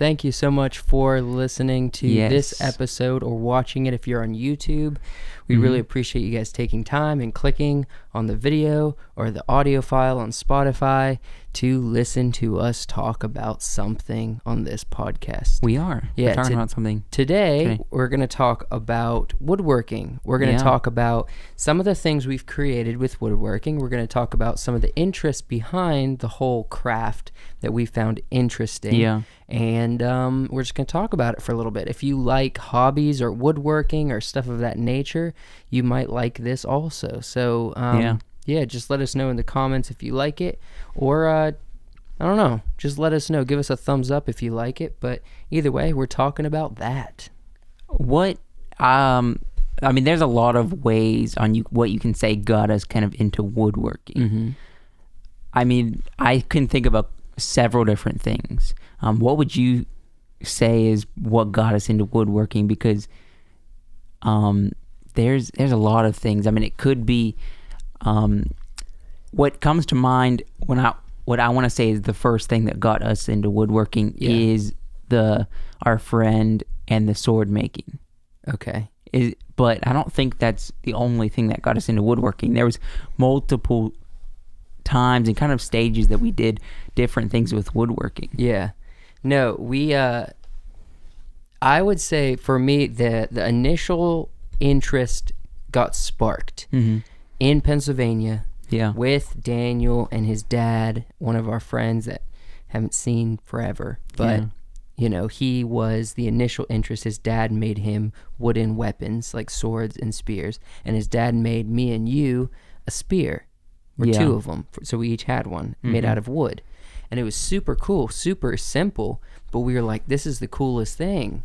thank you so much for listening to this episode or watching it if you're on YouTube. We really appreciate you guys taking time and clicking on the video or the audio file on Spotify to listen to us talk about something on this podcast. We are. Yeah, we're talking about something. Today, we're going to talk about woodworking. We're going to talk about some of the things we've created with woodworking. We're going to talk about some of the interest behind the whole craft that we found interesting. Yeah. And we're just going to talk about it for a little bit. If you like hobbies or woodworking or stuff of that nature, you might like this also. So, just let us know in the comments if you like it. Or, I don't know, just let us know. Give us a thumbs up if you like it. But either way, we're talking about that. There's a lot of ways on what you can say got us kind of into woodworking. I can think about several different things. What would you say is what got us into woodworking? Because there's a lot of things. It could be what comes to mind what I want to say is the first thing that got us into woodworking is our friend and the sword making. Okay. But I don't think that's the only thing that got us into woodworking. There was multiple times and kind of stages that we did different things with woodworking. Yeah. No, we I would say for me the initial interest got sparked in Pennsylvania with Daniel and his dad, one of our friends that haven't seen forever. But he was the initial interest. His dad made him wooden weapons like swords and spears, and his dad made me and you a spear. Or two of them, so we each had one made out of wood. And it was super cool, super simple, but we were like, this is the coolest thing.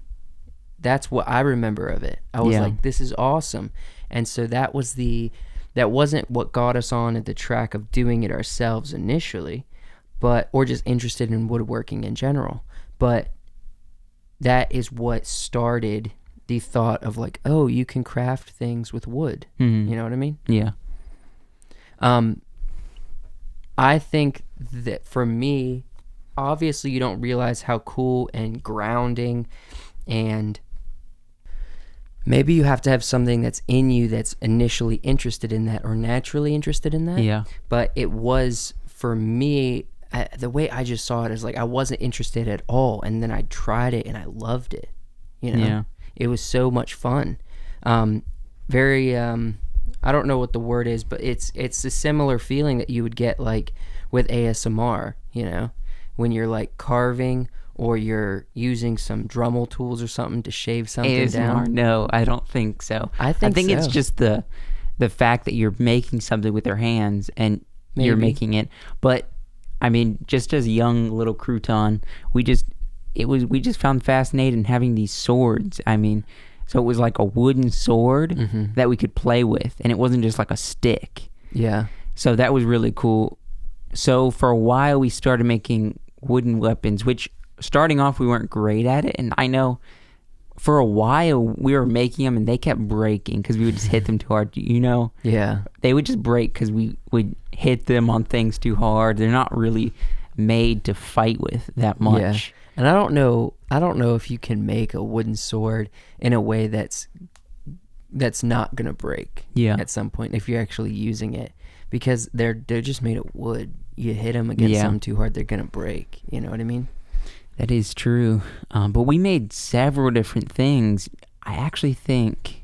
That's what I remember of it. I was like, this is awesome. And so that wasn't what got us on at the track of doing it ourselves initially, or just interested in woodworking in general. But that is what started the thought of like, oh, you can craft things with wood. You know what I mean? Yeah. I think that for me, obviously you don't realize how cool and grounding, and maybe you have to have something that's in you that's initially interested in that or naturally interested in that. Yeah. But it was, for me, the way I just saw it is like I wasn't interested at all, and then I tried it and I loved it. It was so much fun. I don't know what the word is, but it's a similar feeling that you would get like with ASMR, when you're like carving or you're using some Dremel tools or something to shave something ASMR, down. No, I don't think so. I think so. It's just the fact that you're making something with your hands and you're making it. But just as a young little crouton, we just found fascinating having these swords. So it was like a wooden sword that we could play with, and it wasn't just like a stick. Yeah. So that was really cool. So for a while we started making wooden weapons, which starting off we weren't great at it. And I know for a while we were making them and they kept breaking because we would just hit them too hard. Yeah. They would just break because we would hit them on things too hard. They're not really made to fight with that much. Yeah. And I don't know if you can make a wooden sword in a way that's not gonna break at some point if you're actually using it, because they're just made of wood. You hit them against something too hard, they're gonna break. You know what I mean? That is true. But we made several different things. I actually think,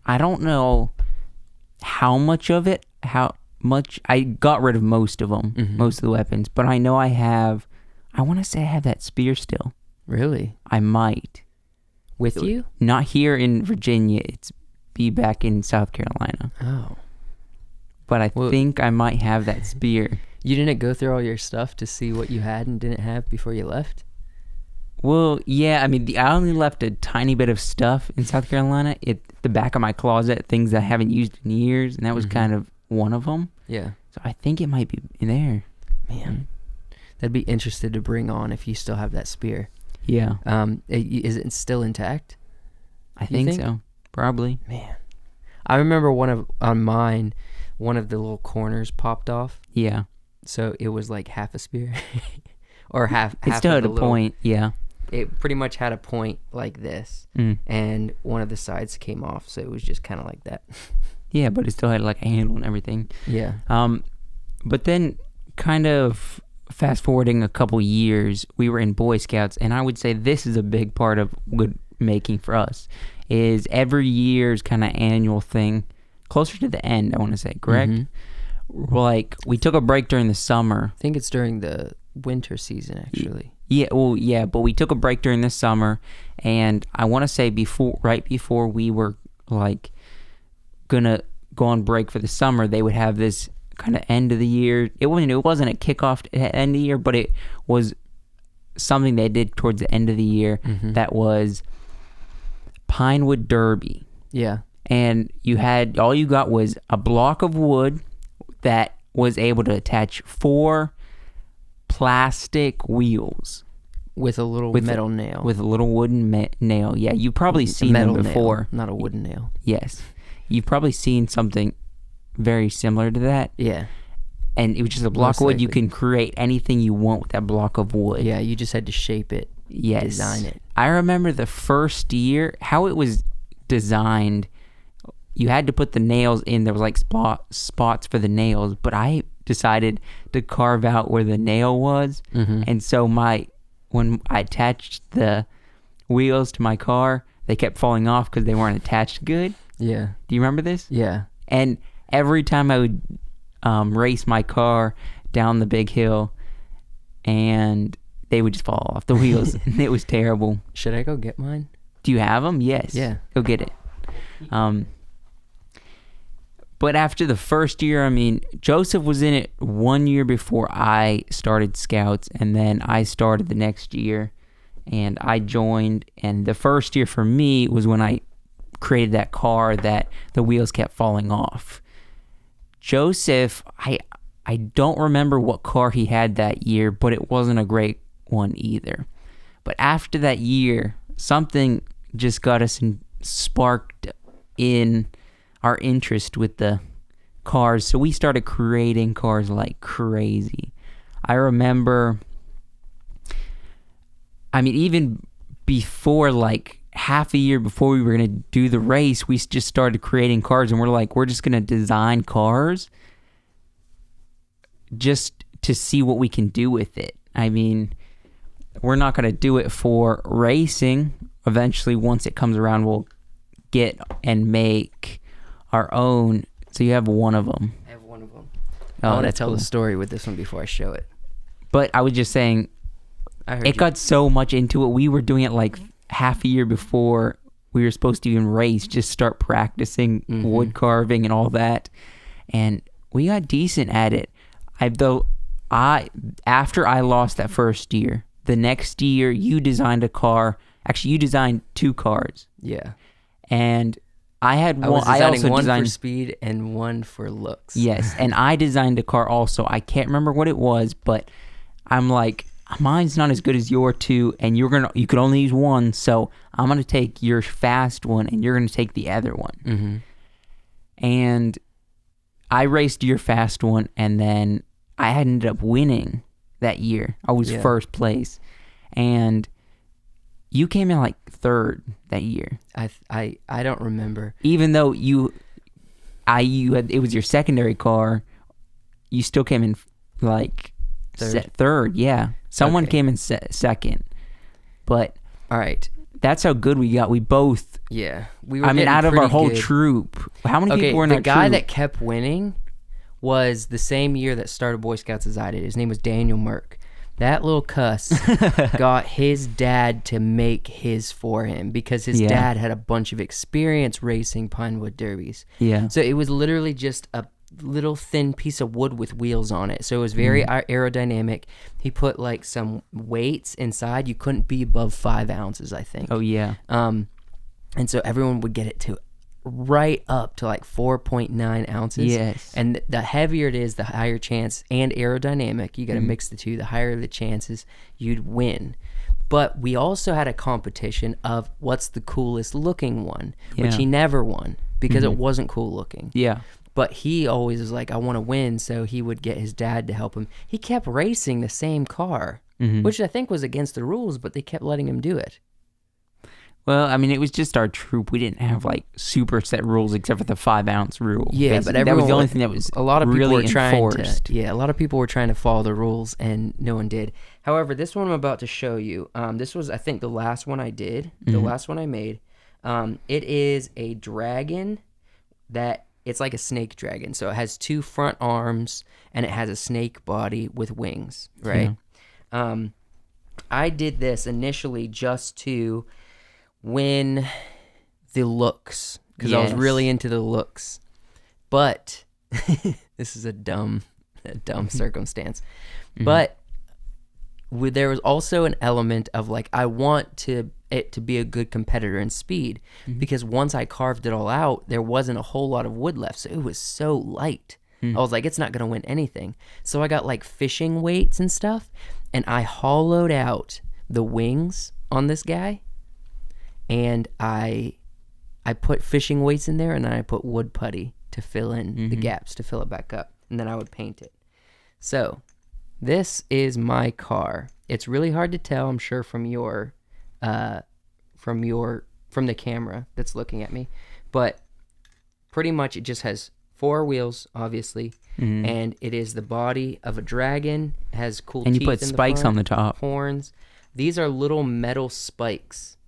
I don't know how much I got rid of most of them, most of the weapons, but I know I want to say I have that spear still. Really? I might. With you? Not here in Virginia. It's back in South Carolina. Oh. But I think I might have that spear. You didn't go through all your stuff to see what you had and didn't have before you left? Well, yeah. I only left a tiny bit of stuff in South Carolina. The back of my closet, things I haven't used in years, and that was kind of one of them. Yeah. So I think it might be in there. Man. That'd be interested to bring on if you still have that spear. Yeah. Is it still intact? I think so. Probably. Man. I remember one of the little corners popped off. Yeah. So it was like half a spear. or half. It still had a point, yeah. It pretty much had a point like this, and one of the sides came off, so it was just kind of like that. Yeah, but it still had like a handle and everything. Yeah. But then, kind of fast forwarding a couple years, we were in Boy Scouts, and I would say this is a big part of wood making for us. Is every year's kind of annual thing, closer to the end, I want to say, correct? Mm-hmm. Like, we took a break during the summer. I think it's during the winter season, actually. Yeah, well, yeah, but we took a break during the summer, and I want to say right before we were, like, gonna go on break for the summer, they would have this kind of end of the year. It wasn't a kickoff at end of the year, but it was something they did towards the end of the year that was Pinewood Derby. Yeah. And all you got was a block of wood that was able to attach 4 plastic wheels with a little metal nail. With a little wooden nail. Yeah, you've probably seen them before. Nail, not a wooden nail. Yes. You've probably seen something very similar to that. Yeah. And it was just a block of wood. Likely. You can create anything you want with that block of wood. Yeah, you just had to shape it. Yes. Design it. I remember the first year, how it was designed. You had to put the nails in. There was like spots for the nails, but I decided to carve out where the nail was. And so when I attached the wheels to my car, they kept falling off because they weren't attached good. Yeah. Do you remember this? Yeah. And every time I would race my car down the big hill, and they would just fall off the wheels. And it was terrible. Should I go get mine? Do you have them? Yes. Yeah. Go get it. But after the first year, I mean, Joseph was in it 1 year before I started Scouts, and then I started the next year, and I joined. And the first year for me was when I created that car that the wheels kept falling off. Joseph, I don't remember what car he had that year, but it wasn't a great one either. But after that year, something just got us sparked in our interest with the cars, so we started creating cars like crazy. I remember, I mean, even before, like half a year before we were going to do the race, we just started creating cars, and we're just going to design cars just to see what we can do with it. I mean, we're not going to do it for racing. Eventually, once it comes around, we'll get and make our own. So you have one of them. I have one of them. I want to tell the story with this one before I show it. But I was just saying, it got so much into it. We were doing it like half a year before we were supposed to even race, just start practicing wood carving and all that. And we got decent at it. After I lost that first year, the next year you designed a car. Actually, you designed 2 cars. Yeah. And I had one. I also designed for speed and one for looks. Yes, and I designed a car also. I can't remember what it was, but I'm like, mine's not as good as your 2, and you could only use one, so I'm gonna take your fast one, and you're gonna take the other one. And I raced your fast one, and then I had ended up winning that year. I was first place, and you came in like 3rd that year. I don't remember. Even though it was your secondary car, you still came in like 3rd. Yeah, someone came in second. But all right, that's how good we got. We both. Yeah, we were. I mean, out of our whole troop, how many people were in our troop? The guy that kept winning was the same year that started Boy Scouts as I did. His name was Daniel Merck. That little cuss got his dad to make his for him because his dad had a bunch of experience racing Pinewood Derbies. Yeah. So it was literally just a little thin piece of wood with wheels on it. So it was very aerodynamic. He put like some weights inside. You couldn't be above 5 ounces, I think. Oh, yeah. And so everyone would get it to right up to like 4.9 ounces. Yes. And the heavier it is, the higher chance, and aerodynamic, you got to mix the two, the higher the chances you'd win. But we also had a competition of what's the coolest looking one, which he never won because it wasn't cool looking. Yeah. But he always was like, I want to win, so he would get his dad to help him. He kept racing the same car which I think was against the rules, but they kept letting him do it. Well, I mean, it was just our troop. We didn't have like super set rules except for the 5-ounce rule. Yeah, basically. but everyone, that was the only thing that was a lot of people really were trying enforced. a lot of people were trying to follow the rules, and no one did. However, this one I'm about to show you, this was, I think, the last one I did, the last one I made. It is a dragon that it's like a snake dragon. So it has 2 front arms and it has a snake body with wings, right? Yeah. I did this initially just to win the looks because I was really into the looks. But this is a dumb circumstance. But there was also an element of like I want it to be a good competitor in speed because once I carved it all out, there wasn't a whole lot of wood left, so it was so light. I was like, it's not gonna win anything. So I got like fishing weights and stuff, and I hollowed out the wings on this guy, and I put fishing weights in there, and then I put wood putty to fill in the gaps to fill it back up, and then I would paint it. So this is my car. It's really hard to tell, I'm sure, from the camera that's looking at me, but pretty much it just has 4 wheels, obviously, and it is the body of a dragon. It has cool and teeth you put in spikes the front, on the top, horns. These are little metal spikes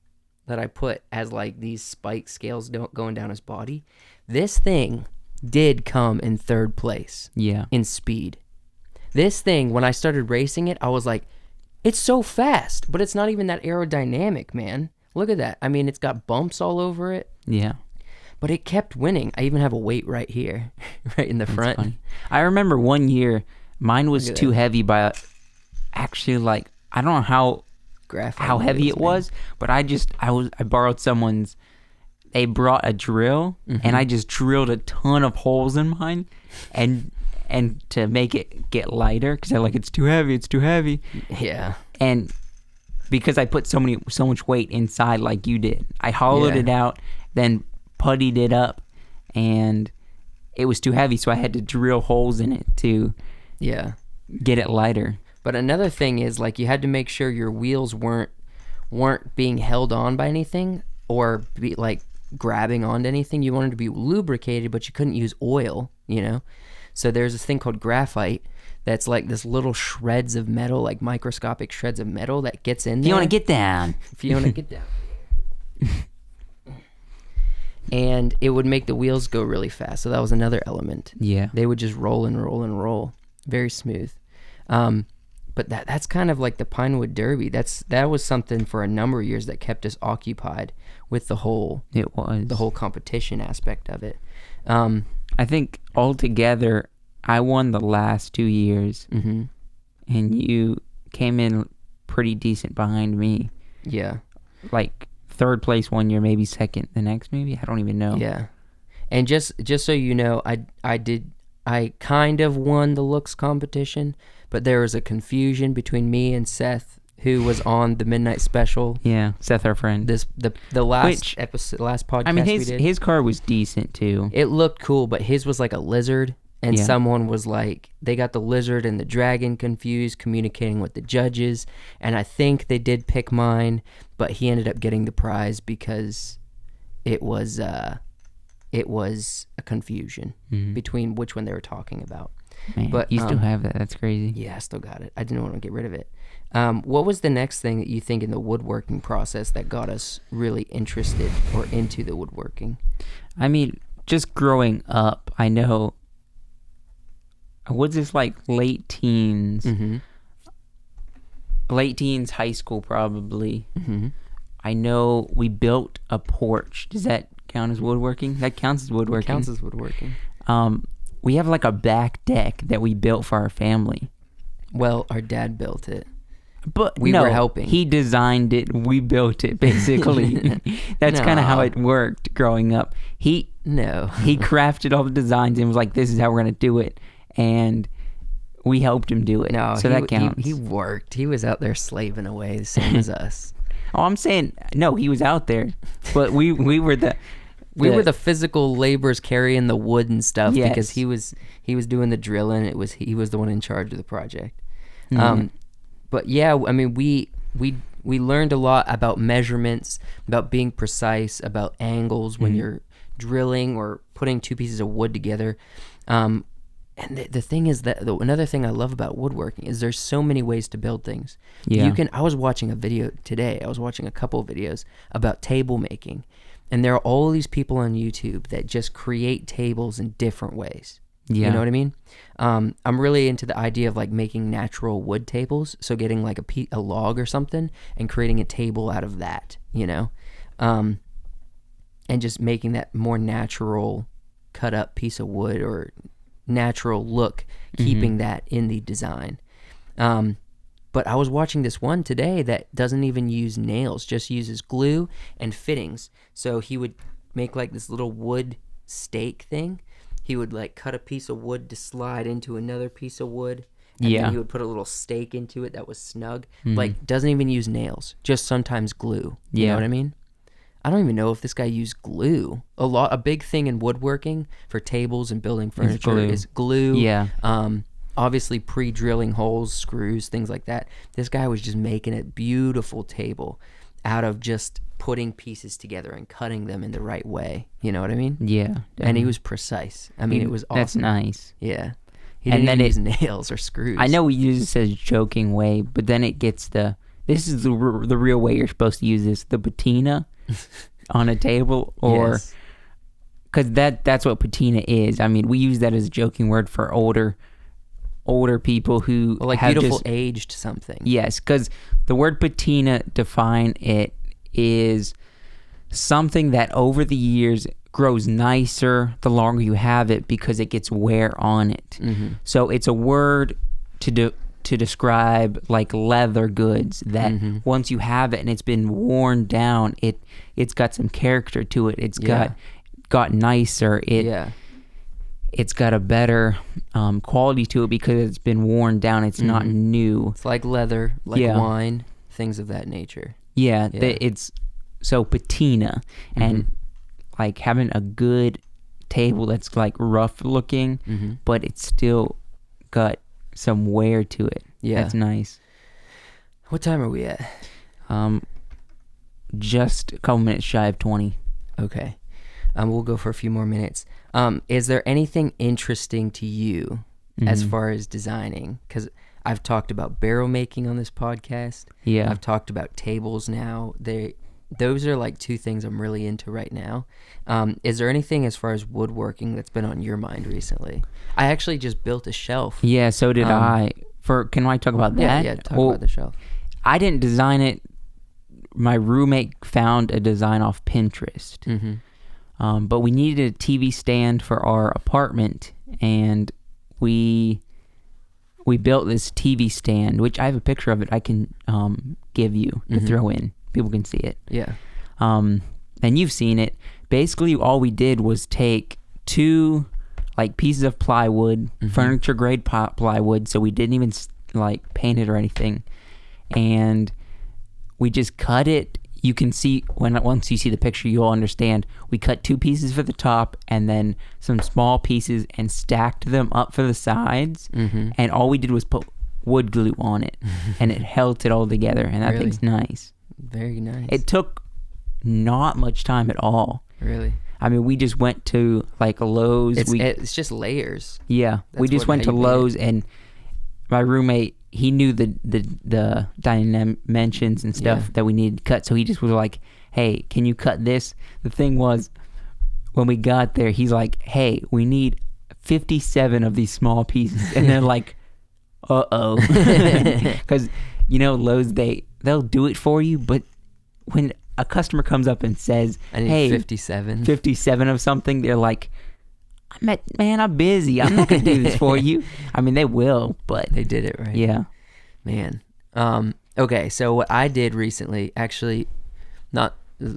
that I put as like these spike scales going down his body. This thing did come in 3rd place in speed. This thing, when I started racing it, I was like, it's so fast, but it's not even that aerodynamic, man. Look at that. I mean, it's got bumps all over it. Yeah. But it kept winning. I even have a weight right here, right in the front. Funny. I remember one year, mine was too heavy by, actually, like, I don't know how heavy it was, but I borrowed someone's. They brought a drill, and I just drilled a ton of holes in mine, and to make it get lighter, because they're like, it's too heavy. Yeah. And because I put so much weight inside like you did, I hollowed it out, then puttied it up, and it was too heavy, so I had to drill holes in it to get it lighter. But another thing is, like, you had to make sure your wheels weren't being held on by anything or be like grabbing onto anything. You wanted to be lubricated, but you couldn't use oil, So there's this thing called graphite that's like this little shreds of metal, like microscopic shreds of metal that gets in there. If you want to get down. And it would make the wheels go really fast. So that was another element. Yeah. They would just roll and roll and roll. Very smooth. But that's kind of like the Pinewood Derby. That was something for a number of years that kept us occupied with the whole competition aspect of it. I think altogether, I won the last 2 years, and you came in pretty decent behind me. Yeah. Like 3rd place one year, maybe 2nd the next, maybe? I don't even know. Yeah. And just so you know, I kind of won the looks competition, but there was a confusion between me and Seth, who was on the Midnight Special. Yeah, Seth, our friend. The last episode, last podcast. I mean, his car was decent too. It looked cool, but his was like a lizard, and someone was like, they got the lizard and the dragon confused, communicating with the judges, and I think they did pick mine, but he ended up getting the prize because it was a confusion between which one they were talking about. Man, but you still have that. That's crazy. Yeah, I still got it. I didn't want to get rid of it. What was the next thing that you think in the woodworking process that got us really interested or into the woodworking? I mean, just growing up, I know, was this like late teens? Late teens, high school probably. I know we built a porch. Does that count as woodworking? That counts as woodworking. It counts as woodworking. We have like a back deck that we built for our family. Well, our dad built it. But we were helping. He designed it. We built it, basically. That's kind of how it worked growing up. He crafted all the designs and was like, this is how we're going to do it. And we helped him do it. No, so that counts. He worked. He was out there slaving away, the same as us. Oh, I'm saying, no, he was out there. But we were the... We were the physical laborers carrying the wood and stuff because he was doing the drilling. He was the one in charge of the project. But yeah, I mean, we learned a lot about measurements, about being precise, about angles when you're drilling or putting two pieces of wood together. And the thing is that another thing I love about woodworking is there's so many ways to build things. Yeah. I was watching a video today. I was watching a couple of videos about table making, and there are all these people on YouTube that just create tables in different ways. Yeah. You know what I mean? I'm really into the idea of like making natural wood tables. So getting like a log or something and creating a table out of that, you know? And just making that more natural cut up piece of wood or natural look, keeping that in the design. But I was watching this one today that doesn't even use nails, just uses glue and fittings. So he would make like this little wood stake thing. He would like cut a piece of wood to slide into another piece of wood. And then he would put a little stake into it that was snug. Like, doesn't even use nails, just sometimes glue. You know what I mean? I don't even know if this guy used glue. A big thing in woodworking for tables and building furniture is glue. Yeah. Obviously pre-drilling holes, screws, things like that. This guy was just making a beautiful table out of just putting pieces together and cutting them in the right way. You know what I mean? Yeah. Definitely. And he was precise. I mean, it was awesome. That's nice. Yeah. He didn't even use nails or screws. I know we use this as a joking way, but then it gets this is the real way you're supposed to use this, the patina on a table, or because that's what patina is. I mean, we use that as a joking word for older people who like have beautiful aged something. Yes, because the word patina, define it, is something that over the years grows nicer the longer you have it because it gets wear on it. So it's a word to describe like leather goods that once you have it and it's been worn down, it's got some character to it. It's got nicer. It's got a better quality to it because it's been worn down. It's not new. It's like leather, like wine, things of that nature. Yeah. It's so patina, and like having a good table that's like rough looking, but it's still got some wear to it. Yeah, that's nice. What time are we at? Just a couple minutes shy of 20. Okay. We'll go for a few more minutes. Is there anything interesting to you as far as designing? Because I've talked about barrel making on this podcast. Yeah. I've talked about tables now. Those are like two things I'm really into right now. Is there anything as far as woodworking that's been on your mind recently? I actually just built a shelf. Yeah, so did I. Can I talk about that? Yeah, talk about the shelf. I didn't design it. My roommate found a design off Pinterest. But we needed a TV stand for our apartment, and we built this TV stand, which I have a picture of it I can give you to throw in. People can see it. Yeah. And you've seen it. Basically, all we did was take two like pieces of plywood, furniture grade plywood, so we didn't even like paint it or anything, and we just cut it. You can see once you see the picture, you'll understand. We cut two pieces for the top and then some small pieces and stacked them up for the sides. And all we did was put wood glue on it, and it held it all together. And that thing's nice. Very nice. It took not much time at all. Really? I mean, we just went to like a Lowe's. It's just layers. Yeah, we just went to Lowe's, and my roommate, he knew the dimensions and stuff that we needed cut, so he just was like, hey, can you cut this? The thing was, when we got there, he's like, hey, we need 57 of these small pieces. And they're like, uh-oh. Because, Lowe's, they'll do it for you, but when a customer comes up and says, I need 57 of something, they're like, I'm busy. I'm not going to do this for you. I mean, they will, but... They did it right. Yeah. Man. Okay, so what I did recently, actually, not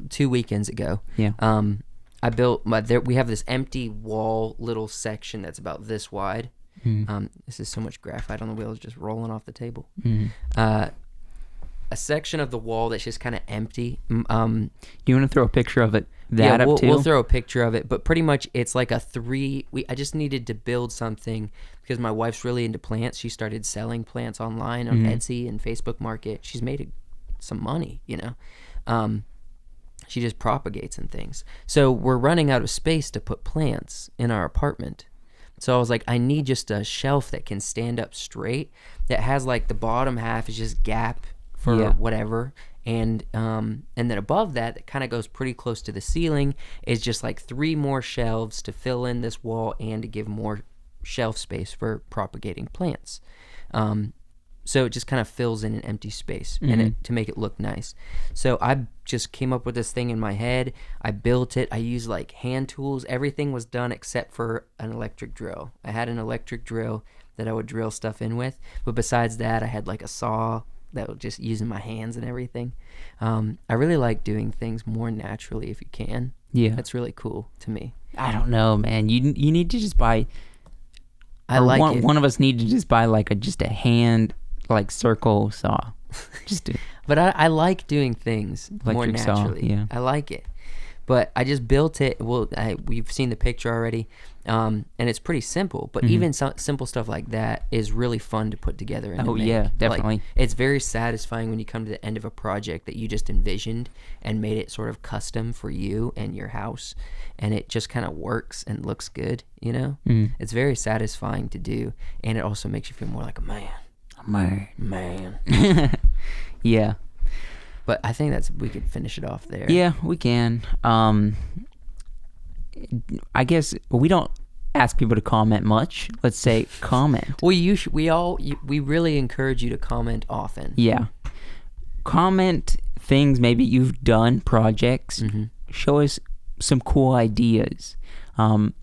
2 weekends ago, I built we have this empty wall little section that's about this wide. This is so much graphite on the wheels just rolling off the table. a section of the wall that's just kind of empty. Do you want to throw a picture of it? We'll throw a picture of it, but pretty much it's like I just needed to build something because my wife's really into plants. She started selling plants online on Etsy and Facebook Market. She's made some money, she just propagates and things. So we're running out of space to put plants in our apartment. So I was like, I need just a shelf that can stand up straight, that has like the bottom half is just gap for whatever, and then above that kind of goes pretty close to the ceiling, is just like 3 more shelves to fill in this wall and to give more shelf space for propagating plants. So it just kind of fills in an empty space and to make it look nice. So I just came up with this thing in my head. I built it. I used like hand tools. Everything was done except for an electric drill. I had an electric drill that I would drill stuff in with. But besides that, I had like a saw that was just using my hands and everything. I really like doing things more naturally if you can. Yeah. That's really cool to me. I don't know, man. You need to just buy... One of us need to just buy like just a hand... like circle saw. But I like doing things more naturally. Saw, yeah. I like it. But I just built it. Well, we've seen the picture already, and it's pretty simple. But even simple stuff like that is really fun to put together. And yeah, definitely. Like, it's very satisfying when you come to the end of a project that you just envisioned and made it sort of custom for you and your house, and it just kind of works and looks good. It's very satisfying to do, and it also makes you feel more like a man. Man. Yeah. But I think we could finish it off there. Yeah, we can. I guess we don't ask people to comment much. Let's say comment. Well, we really encourage you to comment often. Yeah. Comment things maybe you've done, projects. Show us some cool ideas in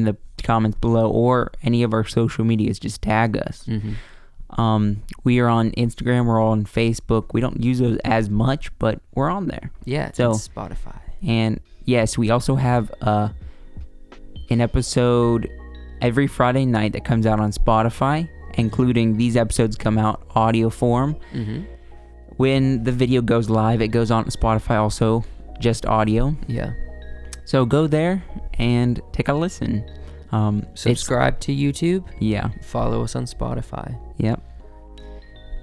the comments below, or any of our social medias. Just tag us. We are on Instagram, we're on Facebook. We don't use those as much, but we're on there. Yeah, so it's Spotify. And yes, we also have an episode every Friday night that comes out on Spotify, including these episodes come out audio form. When the video goes live, it goes on Spotify also, just audio. Yeah. So go there and take a listen. Subscribe to YouTube. Yeah. Follow us on Spotify. Yep.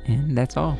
And that's all.